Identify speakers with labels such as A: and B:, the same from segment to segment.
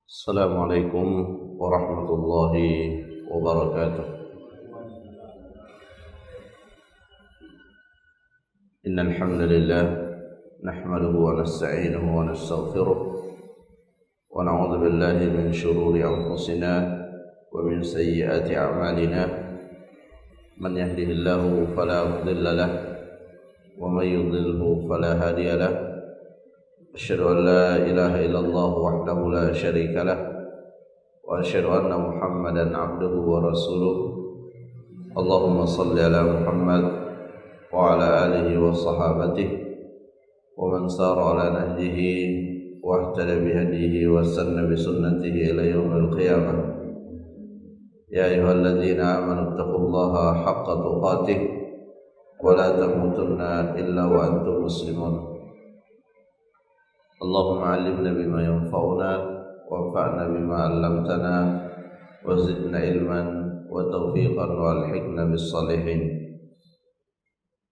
A: Assalamualaikum warahmatullahi wabarakatuh. Innal hamdalillah nahmaduhu wa nasta'inuhu wa nastaghfiruh wa na'udzu billahi min shururi anfusina wa min sayyiati a'malina. Man yahdihillahu fala mudilla lahu wa man yudlilhu fala hadiya lahu. Asyhadu an la ilaha illallah wahdahu la syarika lah wa asyhadu anna Muhammadan abduhu wa rasuluh. Allahumma salli ala Muhammad wa ala alihi wa sahabatihi wa man sara ala nahjihi wa ihtada bihadihi wa sanna bi sunnatihi ila yaumil qiyamah. Ya ayyuhalladzina amanu taqullaha haqqa tuqatih wa la tamutunna illa wa antum muslimun. Allahumma 'allimna bima yanfa'una wanfa'na bima 'allamtana wa zidna ilman wa tawfiqan wa alhiqna bis salihin.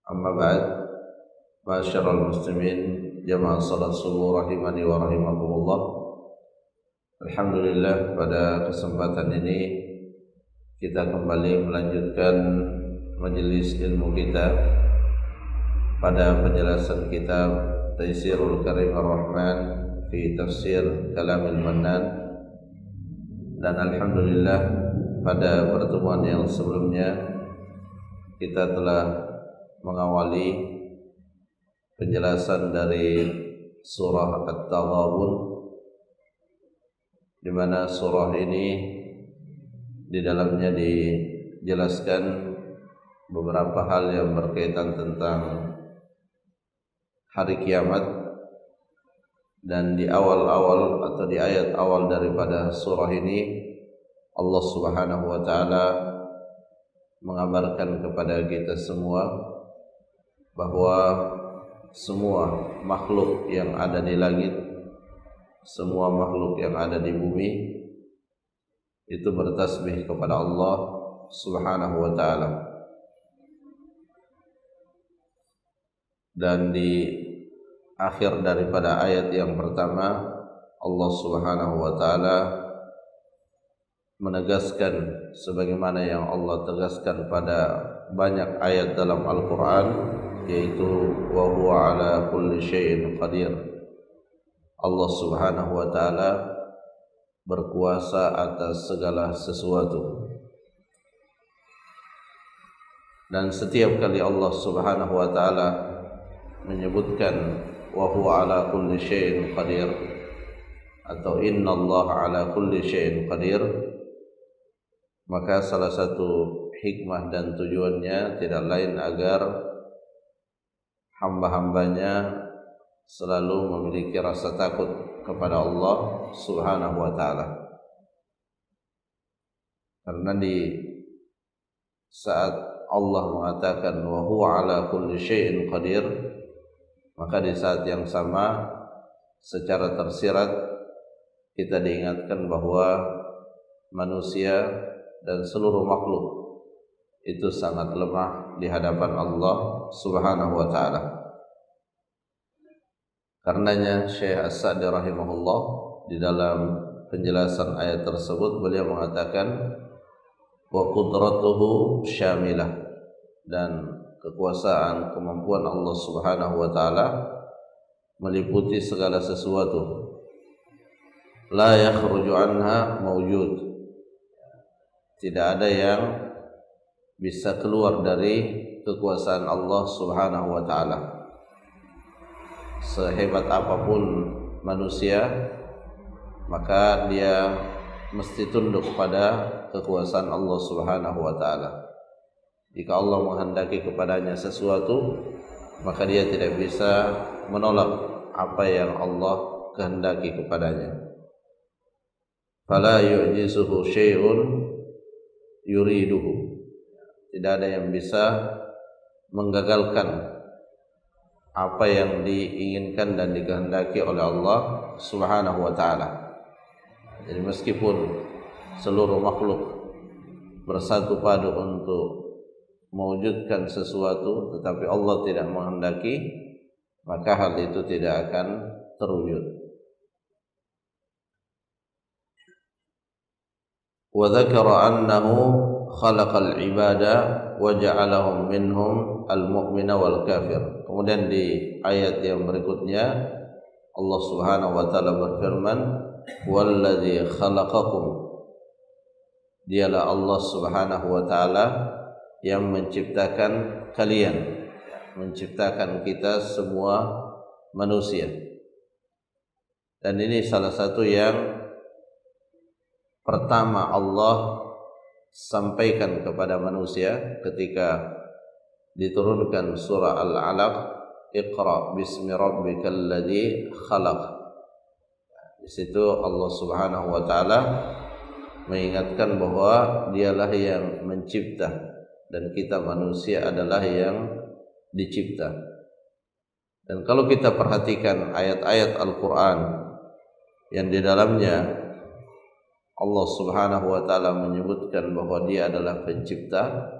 A: Amma ba'd, ma'asyiral muslimin jamaah salat subuh rahimani wa rahimakumullah. Alhamdulillah, pada kesempatan ini kita kembali melanjutkan majelis ilmu kita pada penjelasan kitab Taysirul Karim Ar-Rahman fi Tafsir Kalamil Mannan. Dan alhamdulillah, pada pertemuan yang sebelumnya kita telah mengawali penjelasan dari surah At-Taghabun, di mana surah ini di dalamnya dijelaskan beberapa hal yang berkaitan tentang hari kiamat. Dan di awal-awal atau di ayat awal daripada surah ini, Allah Subhanahu wa ta'ala mengabarkan kepada kita semua bahwa semua makhluk yang ada di langit, semua makhluk yang ada di bumi itu bertasbih kepada Allah Subhanahu wa ta'ala. Dan di akhir daripada ayat yang pertama, Allah Subhanahu wa ta'ala menegaskan sebagaimana yang Allah tegaskan pada banyak ayat dalam Al-Quran, yaitu wa huwa ala kulli syai'in qadir. Allah Subhanahu wa ta'ala berkuasa atas segala sesuatu. Dan setiap kali Allah Subhanahu wa ta'ala menyebutkan wa huwa ala kulli syai'in qadir atau innallaha ala kulli syai'in qadir, maka salah satu hikmah dan tujuannya tidak lain agar hamba-hambanya selalu memiliki rasa takut kepada Allah Subhanahu wa ta'ala. Karena di saat Allah mengatakan wa huwa ala kulli syai'in qadir, maka di saat yang sama secara tersirat kita diingatkan bahwa manusia dan seluruh makhluk itu sangat lemah di hadapan Allah Subhanahu wa ta'ala. Karenanya Syekh As-Sa'di rahimahullah di dalam penjelasan ayat tersebut beliau mengatakan wa qudratuhu syamilah, dan kekuasaan, kemampuan Allah Subhanahu wa ta'ala meliputi segala sesuatu. La yakhruju anha mawjud, tidak ada yang bisa keluar dari kekuasaan Allah Subhanahu wa ta'ala. Sehebat apapun manusia, maka dia mesti tunduk pada kekuasaan Allah Subhanahu wa ta'ala. Jika Allah menghendaki kepadanya sesuatu, maka dia tidak bisa menolak apa yang Allah kehendaki kepadanya. Fala yu'jizuhu syai'un yuriduhu, tidak ada yang bisa menggagalkan apa yang diinginkan dan dikehendaki oleh Allah Subhanahu wa ta'ala. Jadi meskipun seluruh makhluk bersatu padu untuk mewujudkan sesuatu, tetapi Allah tidak menghendaki, maka hal itu tidak akan terwujud. wa dzakara annahu khalaqal ibada wa ja'alahum minhum al-mu'mina wal kafir. Kemudian di ayat yang berikutnya Allah Subhanahu wa taala berfirman, "Walladzi khalaqakum." Dialah Allah Subhanahu wa taala yang menciptakan kalian, menciptakan kita semua manusia. Dan ini salah satu yang pertama Allah sampaikan kepada manusia ketika diturunkan surah Al-Alaq, Iqra bismi rabbikal ladzi khalaq. Di situ Allah Subhanahu wa taala mengingatkan bahwa dialah yang mencipta dan kita manusia adalah yang dicipta. Dan kalau kita perhatikan ayat-ayat Al-Qur'an yang di dalamnya Allah Subhanahu wa taala menyebutkan bahwa Dia adalah pencipta,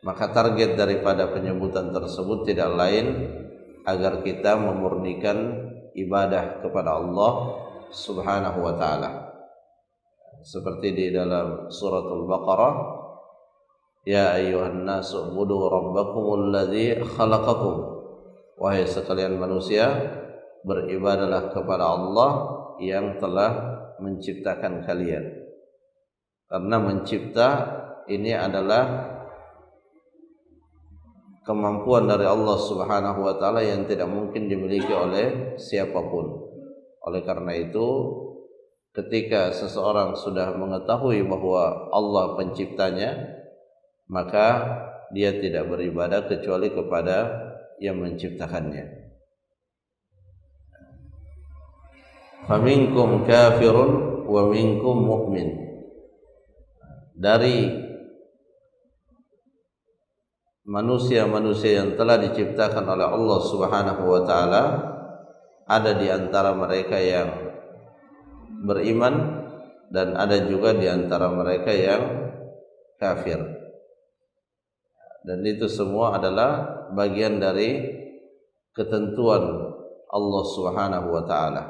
A: maka target daripada penyebutan tersebut tidak lain agar kita memurnikan ibadah kepada Allah Subhanahu wa taala. Seperti di dalam suratul Baqarah, ya ayyuhan nasu ubudu rabbakumul ladzi khalaqakum. Wahai sekalian manusia, beribadahlah kepada Allah yang telah menciptakan kalian. Karena mencipta ini adalah kemampuan dari Allah Subhanahu wa taala yang tidak mungkin dimiliki oleh siapapun. Oleh karena itu, ketika seseorang sudah mengetahui bahwa Allah penciptanya, maka dia tidak beribadah kecuali kepada yang menciptakannya. Faminkum kafirun wa minkum mu'min. Dari manusia-manusia yang telah diciptakan oleh Allah Subhanahu wa taala, ada di antara mereka yang beriman dan ada juga di antara mereka yang kafir. Dan itu semua adalah bagian dari ketentuan Allah Subhanahu wa taala.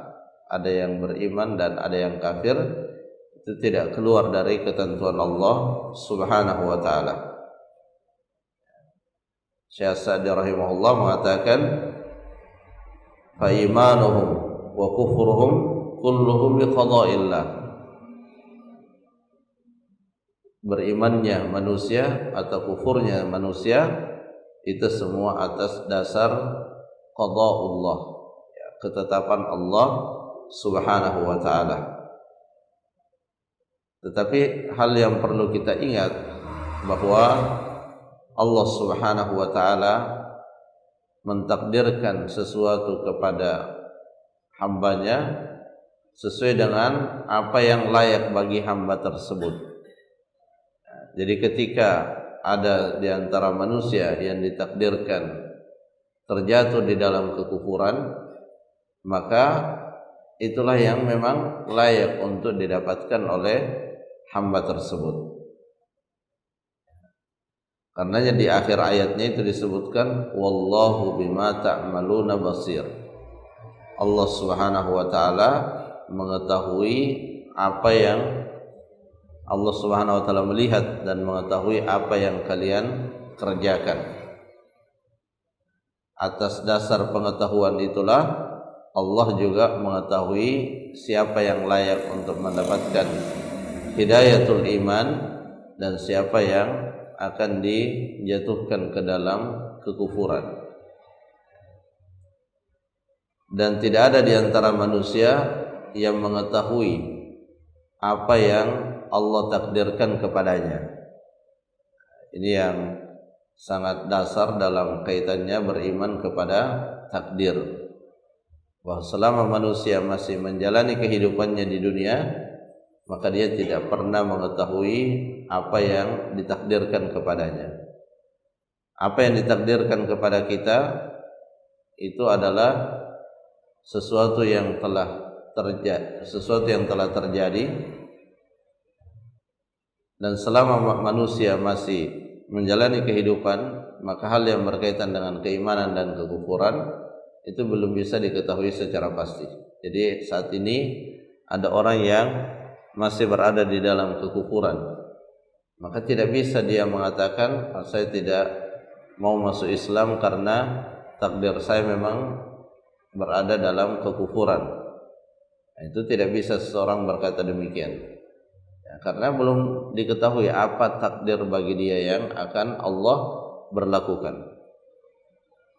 A: Ada yang beriman dan ada yang kafir, itu tidak keluar dari ketentuan Allah Subhanahu wa taala. Syekh Sa'di rahimahullah mengatakan, fa imanuhum wa kufruhum kulluhum biqada'illah. Berimannya manusia atau kufurnya manusia itu semua atas dasar qada'ullah, ketetapan Allah Subhanahu wa taala. Tetapi hal yang perlu kita ingat bahwa Allah Subhanahu wa taala mentakdirkan sesuatu kepada hambanya sesuai dengan apa yang layak bagi hamba tersebut. Jadi ketika ada di antara manusia yang ditakdirkan terjatuh di dalam kekufuran, maka itulah yang memang layak untuk didapatkan oleh hamba tersebut. Karenanya di akhir ayatnya itu disebutkan wallahu bima ta'maluna basir. Allah Subhanahu wa taala mengetahui apa yang Allah Subhanahu wa taala melihat dan mengetahui apa yang kalian kerjakan. Atas dasar pengetahuan itulah Allah juga mengetahui siapa yang layak untuk mendapatkan hidayatul iman dan siapa yang akan dijatuhkan ke dalam kekufuran. Dan tidak ada di antara manusia yang mengetahui apa yang Allah takdirkan kepadanya. Ini yang sangat dasar dalam kaitannya beriman kepada takdir. Bahwa selama manusia masih menjalani kehidupannya di dunia, maka dia tidak pernah mengetahui apa yang ditakdirkan kepadanya. Apa yang ditakdirkan kepada kita itu adalah sesuatu yang telah terjadi, dan selama manusia masih menjalani kehidupan, maka hal yang berkaitan dengan keimanan dan kekufuran itu belum bisa diketahui secara pasti. Jadi saat ini ada orang yang masih berada di dalam kekufuran, maka tidak bisa dia mengatakan saya tidak mau masuk Islam karena takdir saya memang berada dalam kekufuran. Itu tidak bisa seseorang berkata demikian, ya, karena belum diketahui apa takdir bagi dia yang akan Allah berlakukan.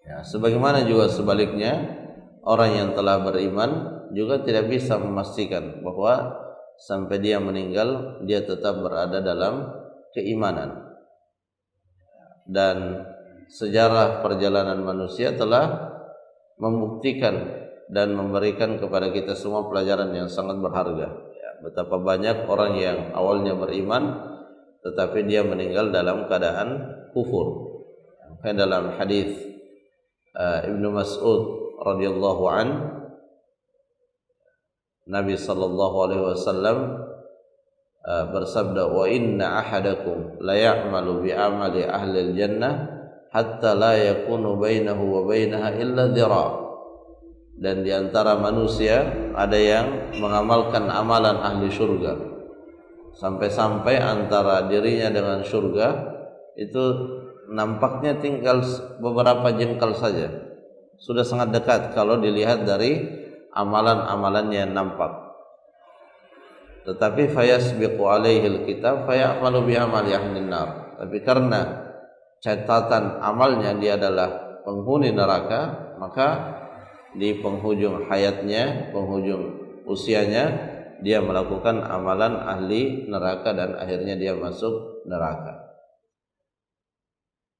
A: Ya, sebagaimana juga sebaliknya, orang yang telah beriman juga tidak bisa memastikan bahwa sampai dia meninggal dia tetap berada dalam keimanan. Dan sejarah perjalanan manusia telah membuktikan dan memberikan kepada kita semua pelajaran yang sangat berharga, ya, betapa banyak orang yang awalnya beriman tetapi dia meninggal dalam keadaan kufur. Dalam hadis Ibnu Mas'ud radhiyallahu an, Nabi sallallahu alaihi wasallam bersabda, wa inna ahadakum la ya'malu bi amali ahli al-jannah hatta la yakunu bainahu wa bainaha illa dhira'. Dan di antara manusia ada yang mengamalkan amalan ahli surga sampai-sampai antara dirinya dengan surga itu nampaknya tinggal beberapa jengkal saja. Sudah sangat dekat kalau dilihat dari amalan-amalan yang nampak. Tetapi fayasbiqu alaihil kitab fayamalu bi amali ahlin nar. Tapi karena catatan amalnya dia adalah penghuni neraka, maka di penghujung hayatnya, penghujung usianya, dia melakukan amalan ahli neraka dan akhirnya dia masuk neraka.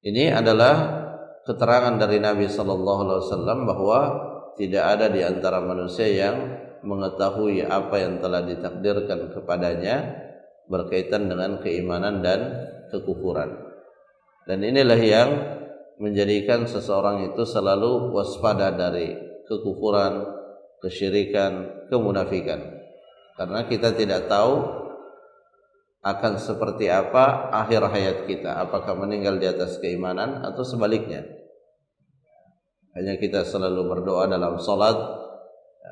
A: Ini adalah keterangan dari Nabi sallallahu alaihi wasallam bahwa tidak ada di antara manusia yang mengetahui apa yang telah ditakdirkan kepadanya berkaitan dengan keimanan dan kekufuran. Dan inilah yang menjadikan seseorang itu selalu waspada dari kekufuran, kesyirikan, kemunafikan. Karena kita tidak tahu akan seperti apa akhir hayat kita, apakah meninggal di atas keimanan atau sebaliknya. Hanya kita selalu berdoa dalam salat,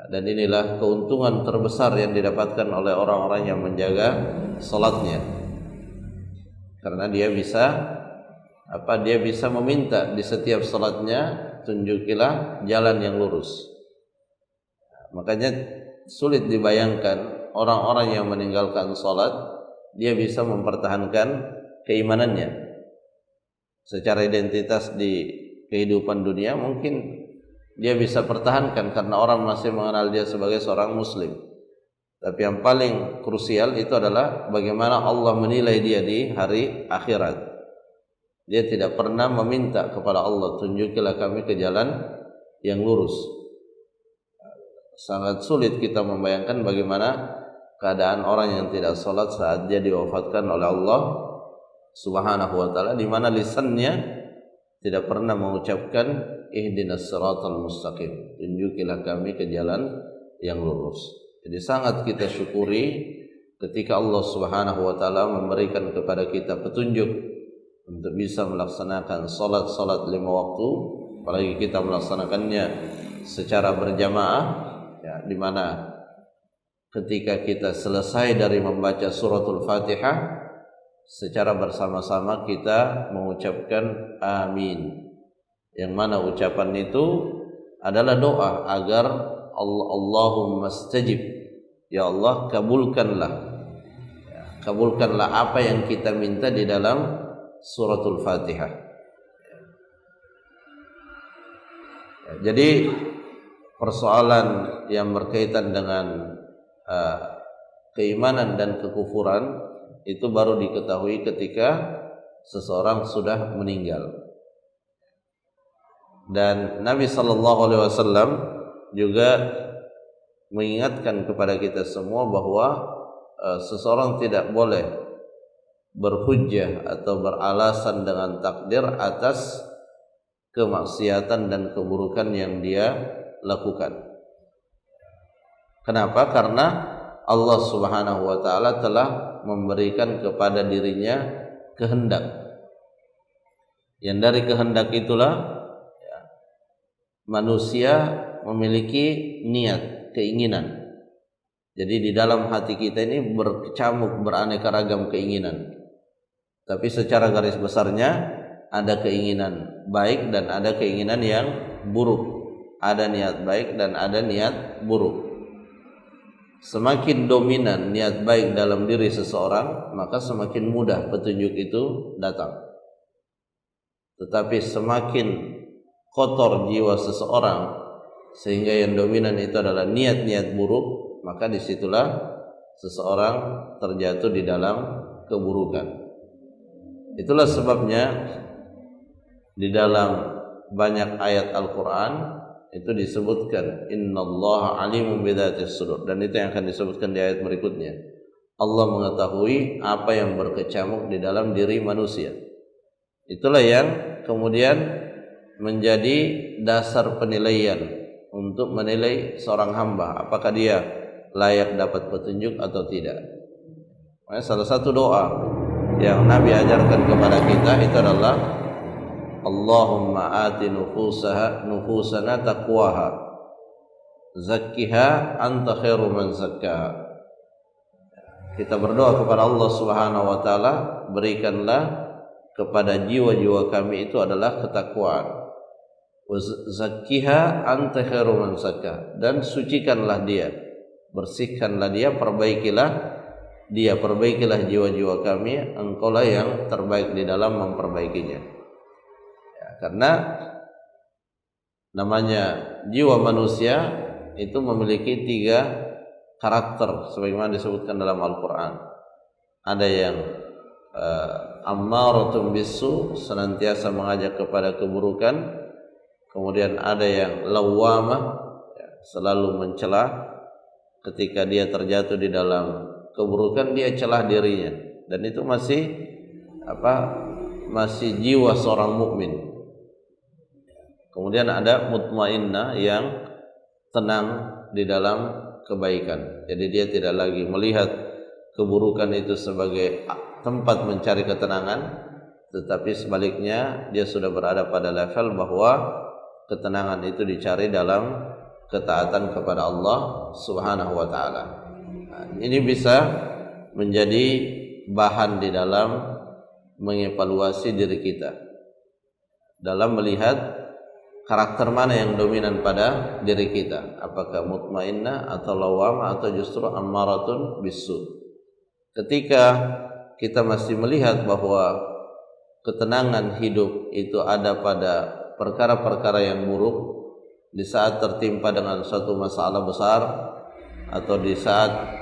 A: dan inilah keuntungan terbesar yang didapatkan oleh orang-orang yang menjaga salatnya. Karena dia bisa meminta di setiap salatnya, tunjukilah jalan yang lurus. Makanya sulit dibayangkan orang-orang yang meninggalkan salat dia bisa mempertahankan keimanannya. Secara identitas di kehidupan dunia mungkin dia bisa pertahankan karena orang masih mengenal dia sebagai seorang muslim. Tapi yang paling krusial itu adalah bagaimana Allah menilai dia di hari akhirat. Dia tidak pernah meminta kepada Allah, tunjukilah kami ke jalan yang lurus. Sangat sulit kita membayangkan bagaimana keadaan orang yang tidak salat saat dia diwafatkan oleh Allah Subhanahu wa taala, di mana lisannya tidak pernah mengucapkan ihdinas siratal mustaqim, tunjukilah kami ke jalan yang lurus. Jadi sangat kita syukuri ketika Allah Subhanahu wa taala memberikan kepada kita petunjuk untuk bisa melaksanakan salat-salat 5 waktu, apalagi kita melaksanakannya secara berjamaah, ya, di mana ketika kita selesai dari membaca suratul Fatihah, secara bersama-sama kita mengucapkan amin. Yang mana ucapan itu adalah doa agar Allahumma stajib, ya Allah kabulkanlah, ya, kabulkanlah apa yang kita minta di dalam suratul Fatihah. Jadi persoalan yang berkaitan dengan keimanan dan kekufuran itu baru diketahui ketika seseorang sudah meninggal. Dan Nabi sallallahu alaihi wasallam juga mengingatkan kepada kita semua bahwa seseorang tidak boleh berhujjah atau beralasan dengan takdir atas kemaksiatan dan keburukan yang dia lakukan. Kenapa? Karena Allah Subhanahu wa taala telah memberikan kepada dirinya kehendak. Yang dari kehendak itulah ya, manusia memiliki niat, keinginan. Jadi di dalam hati kita ini berkecamuk beraneka ragam keinginan. Tapi secara garis besarnya ada keinginan baik dan ada keinginan yang buruk. Ada niat baik dan ada niat buruk. Semakin dominan niat baik dalam diri seseorang, maka semakin mudah petunjuk itu datang. Tetapi semakin kotor jiwa seseorang sehingga yang dominan itu adalah niat-niat buruk, maka disitulah seseorang terjatuh di dalam keburukan. Itulah sebabnya di dalam banyak ayat Al-Quran itu disebutkan innallaha alimun bidzatis sudur, dan itu yang akan disebutkan di ayat berikutnya. Allah mengetahui apa yang berkecamuk di dalam diri manusia. Itulah yang kemudian menjadi dasar penilaian untuk menilai seorang hamba apakah dia layak dapat petunjuk atau tidak. Makanya salah satu doa yang Nabi ajarkan kepada kita itu adalah Allahumma ati nufusana taqwaha zakkiha anta khairu man zakkaha. Kita berdoa kepada Allah Subhanahu wa taala, berikanlah kepada jiwa-jiwa kami itu adalah ketakwaan. Zakkiha anta khairu man zakkaha, dan sucikanlah dia, bersihkanlah dia, perbaikilah dia, perbaikilah jiwa-jiwa kami, engkaulah yang terbaik di dalam memperbaikinya. Karena namanya jiwa manusia itu memiliki 3 karakter sebagaimana disebutkan dalam Al-Quran. Ada yang ammaratun bisu, senantiasa mengajak kepada keburukan. Kemudian ada yang lawwamah, selalu mencela. Ketika dia terjatuh di dalam keburukan, dia celah dirinya, dan itu masih jiwa seorang mukmin. Kemudian ada mutmainnah yang tenang di dalam kebaikan. Jadi dia tidak lagi melihat keburukan itu sebagai tempat mencari ketenangan, tetapi sebaliknya dia sudah berada pada level bahwa ketenangan itu dicari dalam ketaatan kepada Allah Subhanahu wa taala. Nah, ini bisa menjadi bahan di dalam mengevaluasi diri kita dalam melihat karakter mana yang dominan pada diri kita, apakah mutmainnah atau lawwamah atau justru ammaratun bisu. Ketika kita masih melihat bahwa ketenangan hidup itu ada pada perkara-perkara yang buruk, di saat tertimpa dengan suatu masalah besar atau di saat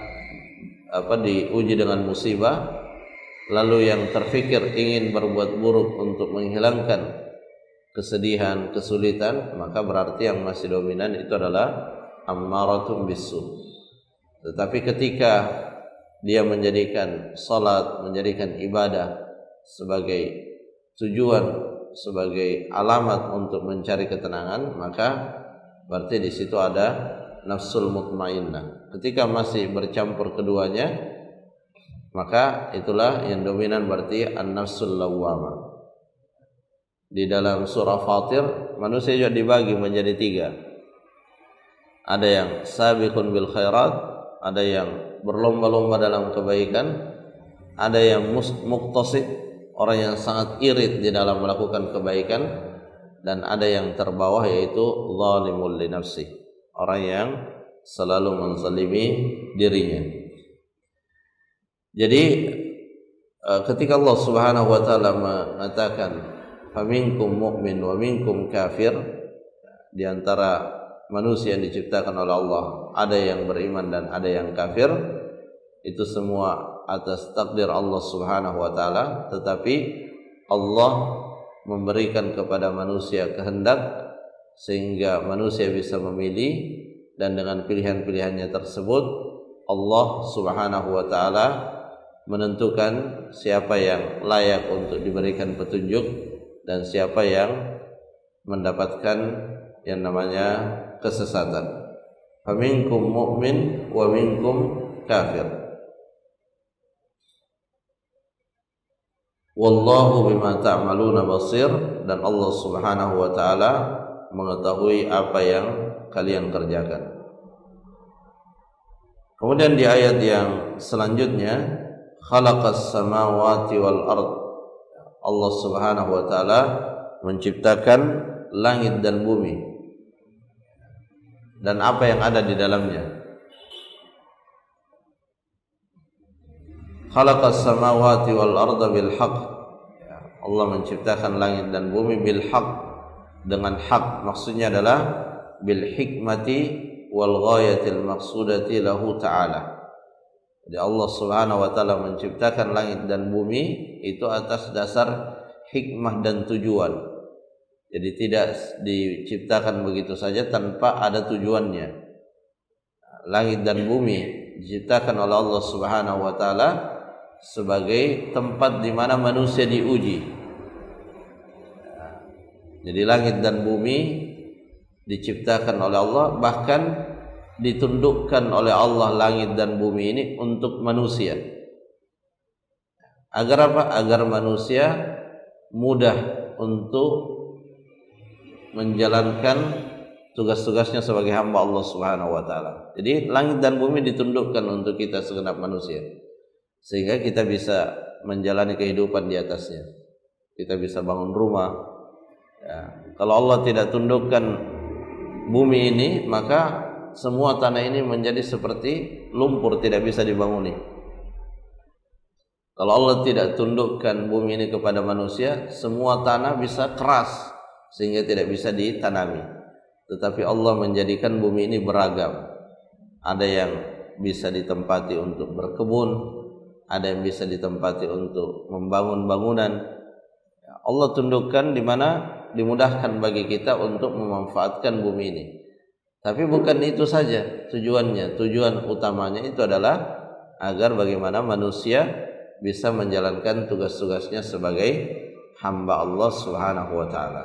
A: diuji dengan musibah, lalu yang terfikir ingin berbuat buruk untuk menghilangkan kesedihan, kesulitan, maka berarti yang masih dominan itu adalah ammaratun bisu. Tetapi ketika dia menjadikan salat, menjadikan ibadah sebagai tujuan, sebagai alamat untuk mencari ketenangan, maka berarti di situ ada nafsul mutmainnah. Ketika masih bercampur keduanya, maka itulah yang dominan, berarti an-nafsul lawwamah. Di dalam surah Fatir, manusia juga dibagi menjadi 3. Ada yang sabiqun bil khairat, ada yang berlomba-lomba dalam kebaikan, ada yang muqtasid, orang yang sangat irit di dalam melakukan kebaikan, dan ada yang terbawah yaitu zalimul li nafsi, orang yang selalu menzalimi dirinya. Jadi ketika Allah Subhanahu wa taala mengatakan faminkum mu'min wa minkum kafir, di antara manusia yang diciptakan oleh Allah ada yang beriman dan ada yang kafir, itu semua atas takdir Allah Subhanahu wa taala. Tetapi Allah memberikan kepada manusia kehendak sehingga manusia bisa memilih, dan dengan pilihan-pilihannya tersebut Allah Subhanahu wa taala menentukan siapa yang layak untuk diberikan petunjuk dan siapa yang mendapatkan yang namanya kesesatan. Faminkum mu'min wa minkum kafir. Wallahu bima ta'maluna basir, dan Allah Subhanahu wa taala mengetahui apa yang kalian kerjakan. Kemudian di ayat yang selanjutnya, khalaqas samawati wal ard. Allah Subhanahu wa taala menciptakan langit dan bumi dan apa yang ada di dalamnya. Khalaqas samawati wal arda bil haqq. Allah menciptakan langit dan bumi bil haqq, dengan hak. Maksudnya adalah bil hikmati wal ghayatil maqsudati lahu ta'ala. Jadi Allah Subhanahu wa taala menciptakan langit dan bumi itu atas dasar hikmah dan tujuan. Jadi tidak diciptakan begitu saja tanpa ada tujuannya. Langit dan bumi diciptakan oleh Allah Subhanahu wa taala sebagai tempat di mana manusia diuji. Jadi langit dan bumi diciptakan oleh Allah, bahkan ditundukkan oleh Allah langit dan bumi ini untuk manusia. Agar apa? Agar manusia mudah untuk menjalankan tugas-tugasnya sebagai hamba Allah Subhanahu wa taala. Jadi langit dan bumi ditundukkan untuk kita segenap manusia, sehingga kita bisa menjalani kehidupan di atasnya. Kita bisa bangun rumah. Ya. Kalau Allah tidak tundukkan bumi ini, maka semua tanah ini menjadi seperti lumpur, tidak bisa dibangun. Kalau Allah tidak tundukkan bumi ini kepada manusia, semua tanah bisa keras sehingga tidak bisa ditanami. Tetapi Allah menjadikan bumi ini beragam. Ada yang bisa ditempati untuk berkebun, ada yang bisa ditempati untuk membangun bangunan. Allah tundukkan di mana dimudahkan bagi kita untuk memanfaatkan bumi ini. Tapi bukan itu saja tujuannya. Tujuan utamanya itu adalah agar bagaimana manusia bisa menjalankan tugas-tugasnya sebagai hamba Allah Subhanahu wa taala.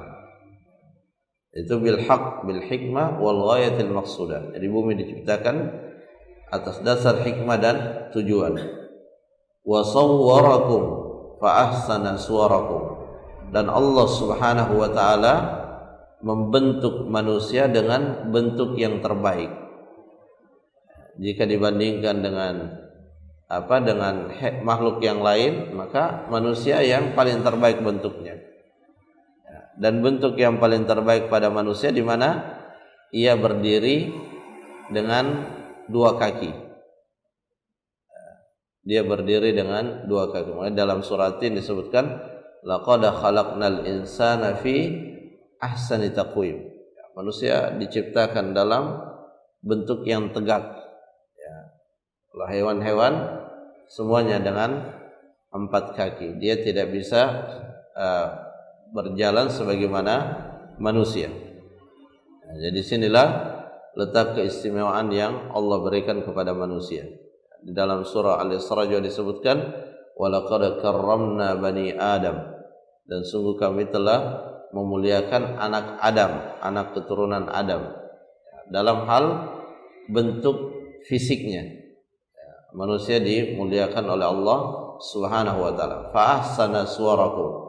A: Itu bil haqq, bil hikmah wal ghayatil maqsudah. Jadi bumi diciptakan atas dasar hikmah dan tujuan. Wa sawwarakum fa ahsana suwarakum. Dan Allah Subhanahu wa taala membentuk manusia dengan bentuk yang terbaik. Jika dibandingkan dengan makhluk yang lain, maka manusia yang paling terbaik bentuknya. Dan bentuk yang paling terbaik pada manusia di mana ia berdiri dengan dua kaki. Dia berdiri dengan dua kaki. Dalam surat ini disebutkan laqad khalaqnal insana fi ahsani taqwim. Manusia diciptakan dalam bentuk yang tegak. Kalau hewan-hewan semuanya dengan 4 kaki. Dia tidak bisa berjalan sebagaimana manusia. Jadi sinilah letak keistimewaan yang Allah berikan kepada manusia. Di dalam surah Al-Isra juga disebutkan walaqad karramna bani Adam, dan sungguh kami telah memuliakan anak Adam, anak keturunan Adam, dalam hal bentuk fisiknya. Manusia dimuliakan oleh Allah Subhanahu wa taala. Fa ahsana suwarakum.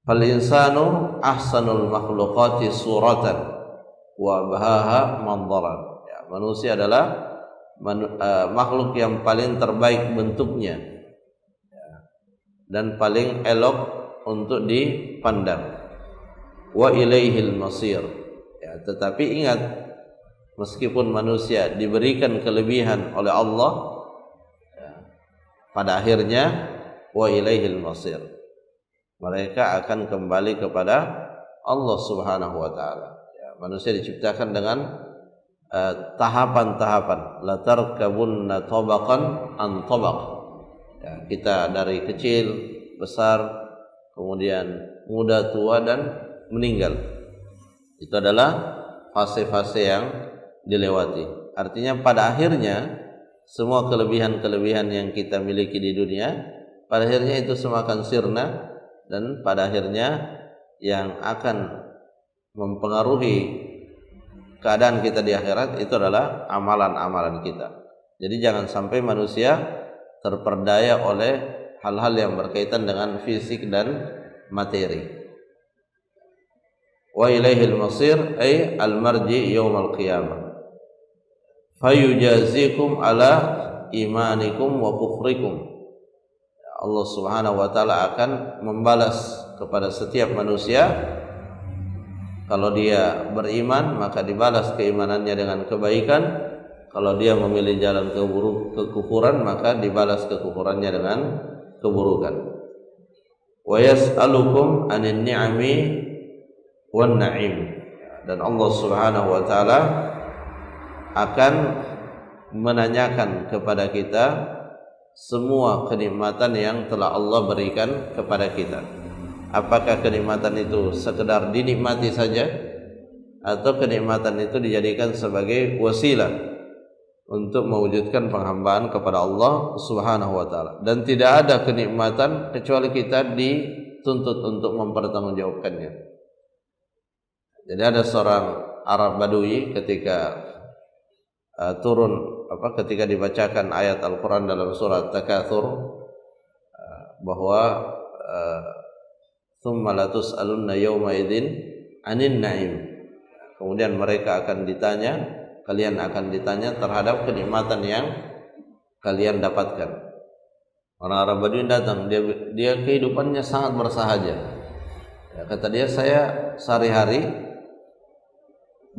A: Fal insanu ahsanul makhluqati suratan wa bahaha manzaran. Manusia adalah makhluk yang paling terbaik bentuknya dan paling elok untuk dipandang. Wa ilaihil masir. Tetapi ingat, meskipun manusia diberikan kelebihan oleh Allah, pada akhirnya wa ilaihil masir, mereka akan kembali kepada Allah Subhanahu wa taala. Manusia diciptakan dengan tahapan-tahapan. La tarkabunna tabaqan an tabaq. Kita dari kecil, besar, kemudian muda, tua, dan meninggal. Itu adalah fase-fase yang dilewati. Artinya pada akhirnya semua kelebihan-kelebihan yang kita miliki di dunia, pada akhirnya itu semua akan sirna, dan pada akhirnya yang akan mempengaruhi keadaan kita di akhirat itu adalah amalan-amalan kita. Jadi jangan sampai manusia terperdaya oleh hal-hal yang berkaitan dengan fisik dan materi. Wa ilaihil masir ay al-marji yaumal qiyamah. fayujazikum ala imanikum wa kufrikum. Allah Subhanahu wa taala akan membalas kepada setiap manusia. Kalau dia beriman maka dibalas keimanannya dengan kebaikan. Kalau dia memilih jalan kekufuran maka dibalas kekufurannya dengan keburukan. Wa yas'alukum 'anin ni'ami wan na'im. Dan Allah Subhanahu wa taala akan menanyakan kepada kita semua kenikmatan yang telah Allah berikan kepada kita. Apakah kenikmatan itu sekedar dinikmati saja atau kenikmatan itu dijadikan sebagai wasilah untuk mewujudkan penghambaan kepada Allah Subhanahu wa taala. Dan tidak ada kenikmatan kecuali kita dituntut untuk mempertanggungjawabkannya. Jadi ada seorang Arab Badui ketika ketika dibacakan ayat Al-Quran dalam surat Takatsur bahwa tsumma latus'alunna yawma idzin 'anin na'im. Kemudian mereka akan ditanya, kalian akan ditanya terhadap kenikmatan yang kalian dapatkan. Orang Arab Badui datang, dia kehidupannya sangat bersahaja. Ya, kata dia, saya sehari-hari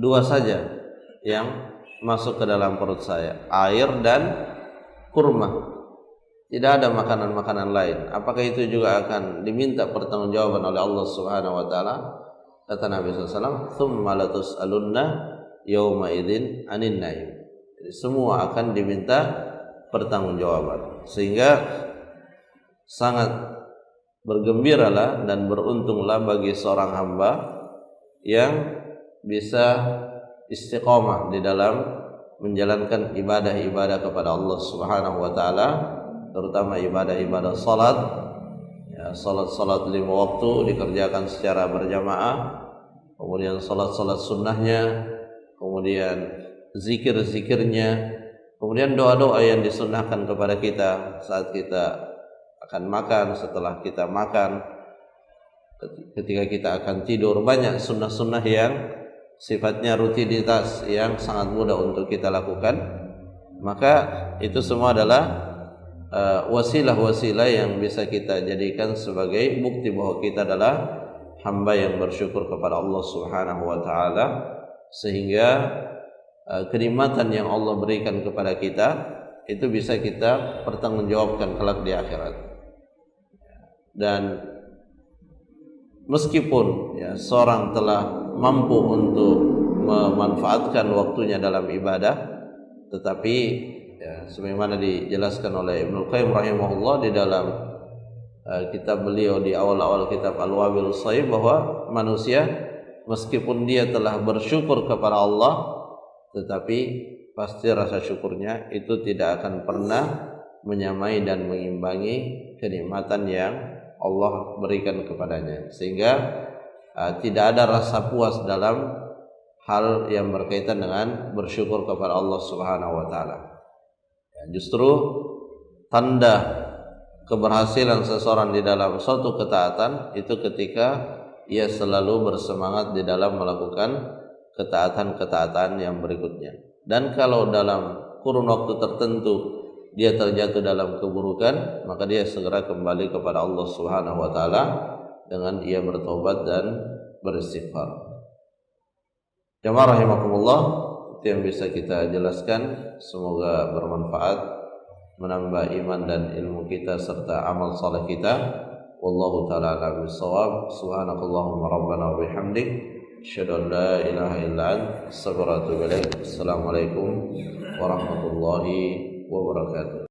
A: 2 saja yang masuk ke dalam perut saya, air dan kurma. Tidak ada makanan-makanan lain. Apakah itu juga akan diminta pertanggungjawaban oleh Allah Subhanahu wa taala? Kata Nabi SAW, "Tsumma latus'alunna yauma idzin 'anin na'im." Jadi semua akan diminta pertanggungjawaban. Sehingga sangat bergembiralah dan beruntunglah bagi seorang hamba yang bisa istiqamah di dalam menjalankan ibadah-ibadah kepada Allah Subhanahu wa taala, terutama ibadah-ibadah salat. Ya, salat-salat 5 waktu dikerjakan secara berjamaah, kemudian salat-salat sunnahnya, kemudian zikir-zikirnya, kemudian doa-doa yang disunnahkan kepada kita saat kita akan makan, setelah kita makan, ketika kita akan tidur. Banyak sunnah-sunnah yang sifatnya rutinitas yang sangat mudah untuk kita lakukan. Maka itu semua adalah wasilah-wasilah yang bisa kita jadikan sebagai bukti bahwa kita adalah hamba yang bersyukur kepada Allah Subhanahu wa taala, sehingga kenikmatan yang Allah berikan kepada kita itu bisa kita pertanggungjawabkan kelak di akhirat. Dan meskipun ya seorang telah mampu untuk memanfaatkan waktunya dalam ibadah, tetapi ya, sebagaimana dijelaskan oleh Ibnu Qayyim rahimahullah di dalam kitab beliau di awal-awal kitab Al-Wabil Shayyib, bahwa manusia meskipun dia telah bersyukur kepada Allah, tetapi pasti rasa syukurnya itu tidak akan pernah menyamai dan mengimbangi kenikmatan yang Allah berikan kepadanya, sehingga tidak ada rasa puas dalam hal yang berkaitan dengan bersyukur kepada Allah Subhanahu wa taala. Justru tanda keberhasilan seseorang di dalam suatu ketaatan itu ketika ia selalu bersemangat di dalam melakukan ketaatan-ketaatan yang berikutnya. Dan kalau dalam kurun waktu tertentu dia terjatuh dalam keburukan, maka dia segera kembali kepada Allah Subhanahu wa taala dengan ia bertobat dan beristighfar. Jamaah rahimakumullah, itu yang bisa kita jelaskan. Semoga bermanfaat, menambah iman dan ilmu kita serta amal saleh kita. Wallahu taala a'lam bissawab. Subhanakallahumma rabbana wa bihamdik, asyhadu an la ilaha illa anta, astaghfiruka wa atubu ilaik. Assalamualaikum warahmatullahi wabarakatuh.